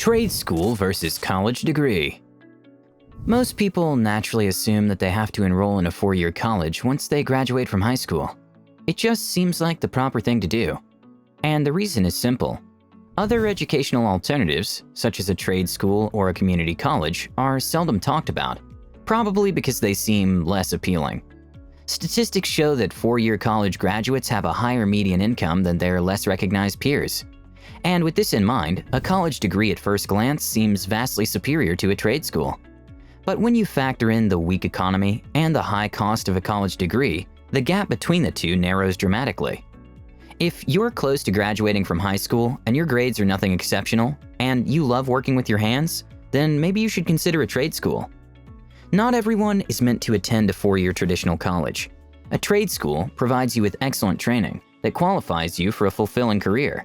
Trade school versus college degree. Most people naturally assume that they have to enroll in a 4-year college once they graduate from high school. It just seems like the proper thing to do. And the reason is simple. Other educational alternatives, such as a trade school or a community college, are seldom talked about, probably because they seem less appealing. Statistics show that 4-year college graduates have a higher median income than their less recognized peers. And with this in mind, a college degree at first glance seems vastly superior to a trade school. But when you factor in the weak economy and the high cost of a college degree, the gap between the two narrows dramatically. If you're close to graduating from high school and your grades are nothing exceptional, and you love working with your hands, then maybe you should consider a trade school. Not everyone is meant to attend a 4-year traditional college. A trade school provides you with excellent training that qualifies you for a fulfilling career.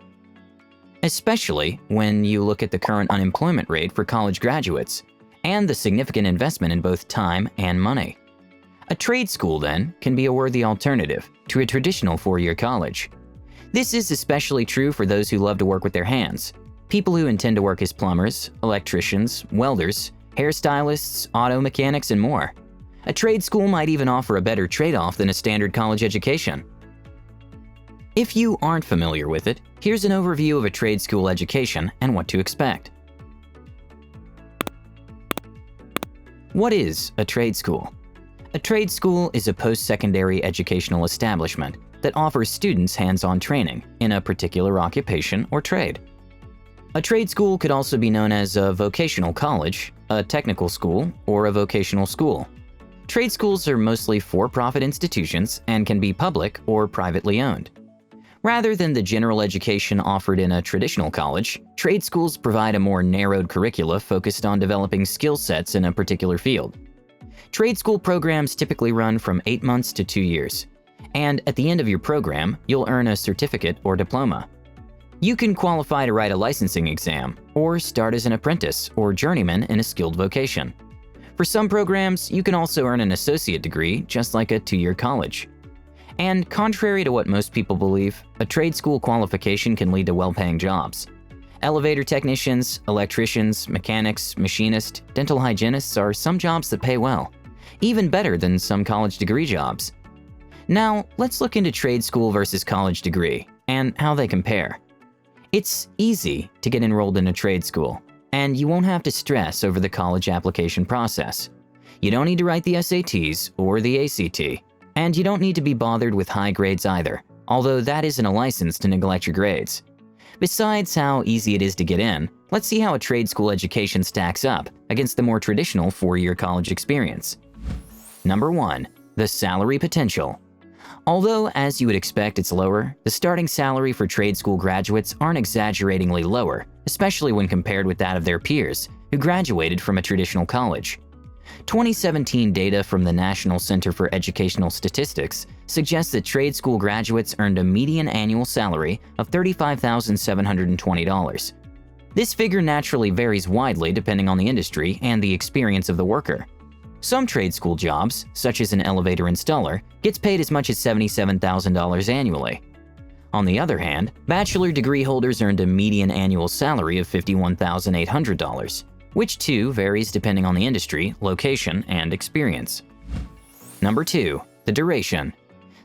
Especially when you look at the current unemployment rate for college graduates and the significant investment in both time and money. A trade school, then, can be a worthy alternative to a traditional 4-year college. This is especially true for those who love to work with their hands, people who intend to work as plumbers, electricians, welders, hairstylists, auto mechanics, and more. A trade school might even offer a better trade-off than a standard college education. If you aren't familiar with it, here's an overview of a trade school education and what to expect. What is a trade school? A trade school is a post-secondary educational establishment that offers students hands-on training in a particular occupation or trade. A trade school could also be known as a vocational college, a technical school, or a vocational school. Trade schools are mostly for-profit institutions and can be public or privately owned. Rather than the general education offered in a traditional college, trade schools provide a more narrowed curricula focused on developing skill sets in a particular field. Trade school programs typically run from 8 months to 2 years, and at the end of your program, you'll earn a certificate or diploma. You can qualify to write a licensing exam, or start as an apprentice or journeyman in a skilled vocation. For some programs, you can also earn an associate degree, just like a 2-year college. And contrary to what most people believe, a trade school qualification can lead to well-paying jobs. Elevator technicians, electricians, mechanics, machinists, dental hygienists are some jobs that pay well, even better than some college degree jobs. Now, let's look into trade school versus college degree and how they compare. It's easy to get enrolled in a trade school, and you won't have to stress over the college application process. You don't need to write the SATs or the ACT. And you don't need to be bothered with high grades either, although that isn't a license to neglect your grades. Besides how easy it is to get in, let's see how a trade school education stacks up against the more traditional 4-year college experience. Number 1. The salary potential. Although, as you would expect, it's lower, the starting salary for trade school graduates aren't exaggeratingly lower, especially when compared with that of their peers who graduated from a traditional college. 2017 data from the National Center for Educational Statistics suggests that trade school graduates earned a median annual salary of $35,720. This figure naturally varies widely depending on the industry and the experience of the worker. Some trade school jobs, such as an elevator installer, gets paid as much as $77,000 annually. On the other hand, bachelor degree holders earned a median annual salary of $51,800. which too varies depending on the industry, location, and experience. Number 2. The duration.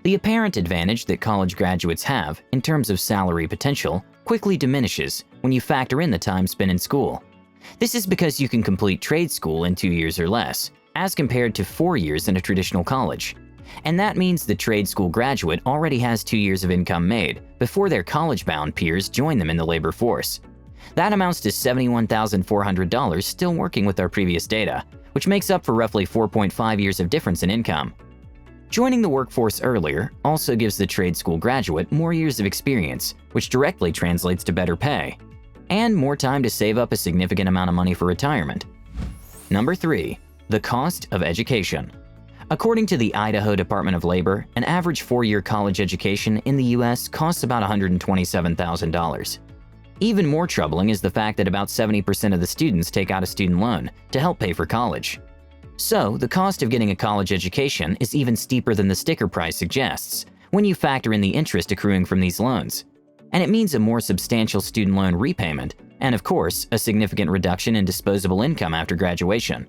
The apparent advantage that college graduates have in terms of salary potential quickly diminishes when you factor in the time spent in school. This is because you can complete trade school in 2 years or less, as compared to 4 years in a traditional college. And that means the trade school graduate already has 2 years of income made before their college-bound peers join them in the labor force. That amounts to $71,400 still working with our previous data, which makes up for roughly 4.5 years of difference in income. Joining the workforce earlier also gives the trade school graduate more years of experience, which directly translates to better pay, and more time to save up a significant amount of money for retirement. Number 3. The cost of education. According to the Idaho Department of Labor, an average 4-year college education in the US costs about $127,000. Even more troubling is the fact that about 70% of the students take out a student loan to help pay for college. So, the cost of getting a college education is even steeper than the sticker price suggests when you factor in the interest accruing from these loans. And it means a more substantial student loan repayment and of course, a significant reduction in disposable income after graduation.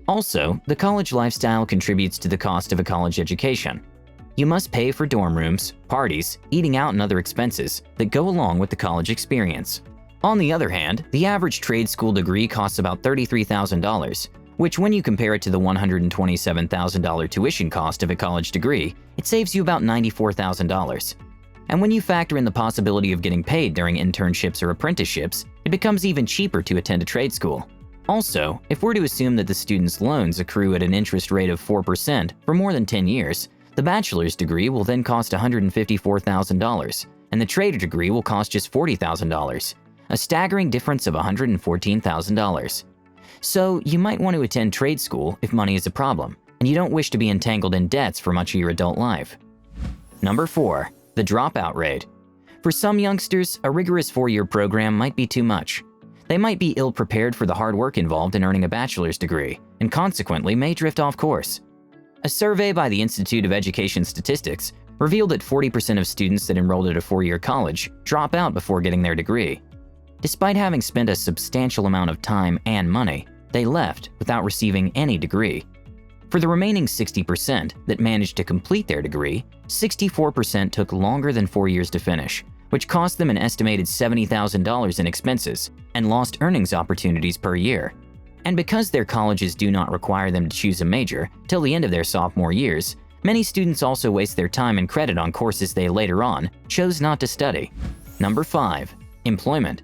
Also, the college lifestyle contributes to the cost of a college education. You must pay for dorm rooms, parties, eating out, and other expenses that go along with the college experience. On the other hand, the average trade school degree costs about $33,000, which when you compare it to the $127,000 tuition cost of a college degree, it saves you about $94,000. And when you factor in the possibility of getting paid during internships or apprenticeships, it becomes even cheaper to attend a trade school. Also, if we're to assume that the student's loans accrue at an interest rate of 4% for more than 10 years, the bachelor's degree will then cost $154,000, and the trade degree will cost just $40,000, a staggering difference of $114,000. So, you might want to attend trade school if money is a problem, and you don't wish to be entangled in debts for much of your adult life. Number 4. The dropout rate. For some youngsters, a rigorous 4-year program might be too much. They might be ill-prepared for the hard work involved in earning a bachelor's degree, and consequently may drift off course. A survey by the Institute of Education Statistics revealed that 40% of students that enrolled at a 4-year college drop out before getting their degree. Despite having spent a substantial amount of time and money, they left without receiving any degree. For the remaining 60% that managed to complete their degree, 64% took longer than 4 years to finish, which cost them an estimated $70,000 in expenses and lost earnings opportunities per year. And because their colleges do not require them to choose a major till the end of their sophomore years, many students also waste their time and credit on courses they later on chose not to study. Number 5. Employment.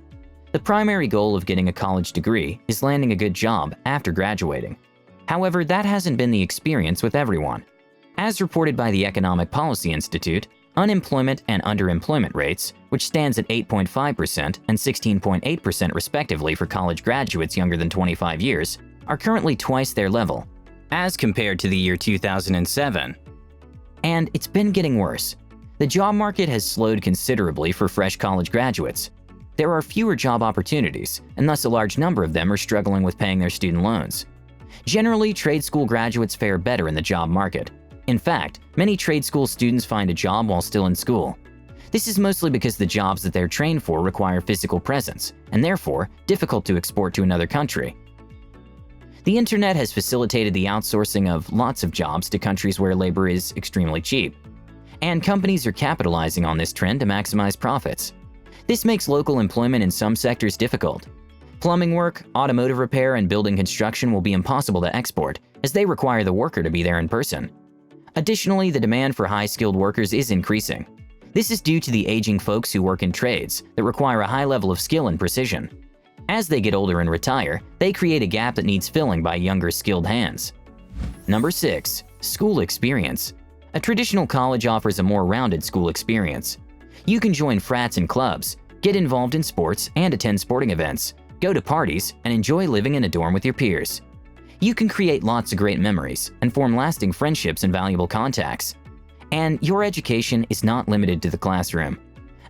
The primary goal of getting a college degree is landing a good job after graduating. However, that hasn't been the experience with everyone. As reported by the Economic Policy Institute, unemployment and underemployment rates, which stands at 8.5% and 16.8% respectively for college graduates younger than 25 years, are currently twice their level, as compared to the year 2007. And it's been getting worse. The job market has slowed considerably for fresh college graduates. There are fewer job opportunities, and thus a large number of them are struggling with paying their student loans. Generally, trade school graduates fare better in the job market. In fact, many trade school students find a job while still in school. This is mostly because the jobs that they're trained for require physical presence, and therefore difficult to export to another country. The internet has facilitated the outsourcing of lots of jobs to countries where labor is extremely cheap. And companies are capitalizing on this trend to maximize profits. This makes local employment in some sectors difficult. Plumbing work, automotive repair, and building construction will be impossible to export, as they require the worker to be there in person. Additionally, the demand for high-skilled workers is increasing. This is due to the aging folks who work in trades that require a high level of skill and precision. As they get older and retire, they create a gap that needs filling by younger skilled hands. Number 6. School experience. A traditional college offers a more rounded school experience. You can join frats and clubs, get involved in sports and attend sporting events, go to parties, and enjoy living in a dorm with your peers. You can create lots of great memories and form lasting friendships and valuable contacts. And your education is not limited to the classroom.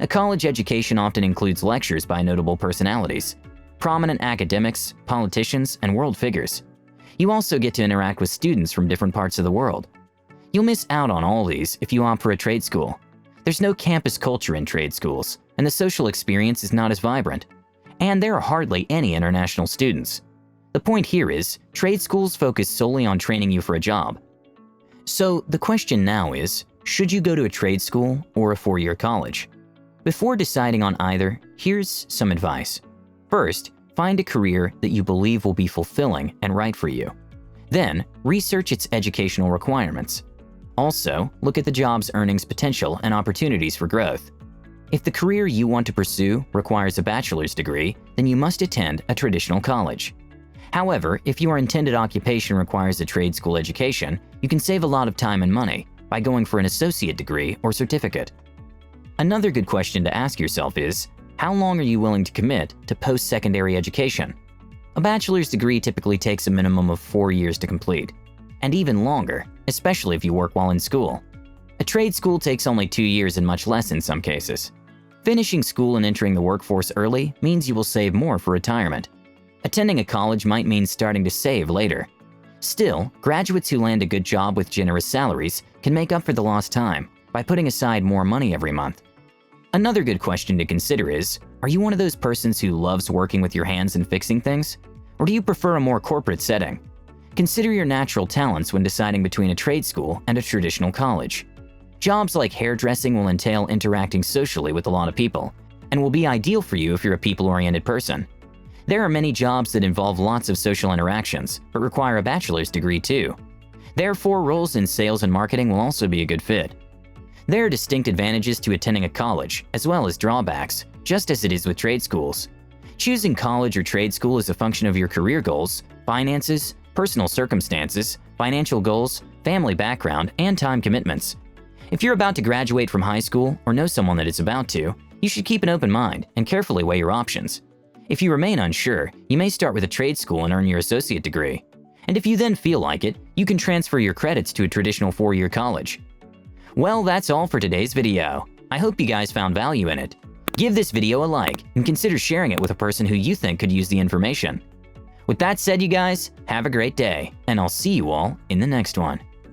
A college education often includes lectures by notable personalities, prominent academics, politicians, and world figures. You also get to interact with students from different parts of the world. You'll miss out on all these if you opt for a trade school. There's no campus culture in trade schools, and the social experience is not as vibrant. And there are hardly any international students. The point here is, trade schools focus solely on training you for a job. So the question now is, should you go to a trade school or a 4-year college? Before deciding on either, here's some advice. First, find a career that you believe will be fulfilling and right for you. Then, research its educational requirements. Also, look at the job's earnings potential and opportunities for growth. If the career you want to pursue requires a bachelor's degree, then you must attend a traditional college. However, if your intended occupation requires a trade school education, you can save a lot of time and money by going for an associate degree or certificate. Another good question to ask yourself is, how long are you willing to commit to post-secondary education? A bachelor's degree typically takes a minimum of 4 years to complete, and even longer, especially if you work while in school. A trade school takes only 2 years and much less in some cases. Finishing school and entering the workforce early means you will save more for retirement. Attending a college might mean starting to save later. Still, graduates who land a good job with generous salaries can make up for the lost time by putting aside more money every month. Another good question to consider is, Are you one of those persons who loves working with your hands and fixing things? Or do you prefer a more corporate setting? Consider your natural talents when deciding between a trade school and a traditional college. Jobs like hairdressing will entail interacting socially with a lot of people, and will be ideal for you if you're a people-oriented person. There are many jobs that involve lots of social interactions, but require a bachelor's degree too. Therefore, roles in sales and marketing will also be a good fit. There are distinct advantages to attending a college, as well as drawbacks, just as it is with trade schools. Choosing college or trade school is a function of your career goals, finances, personal circumstances, financial goals, family background, and time commitments. If you're about to graduate from high school or know someone that is about to, you should keep an open mind and carefully weigh your options. If you remain unsure, you may start with a trade school and earn your associate degree. And if you then feel like it, you can transfer your credits to a traditional 4-year college. Well, that's all for today's video. I hope you guys found value in it. Give this video a like and consider sharing it with a person who you think could use the information. With that said, you guys, have a great day, and I'll see you all in the next one.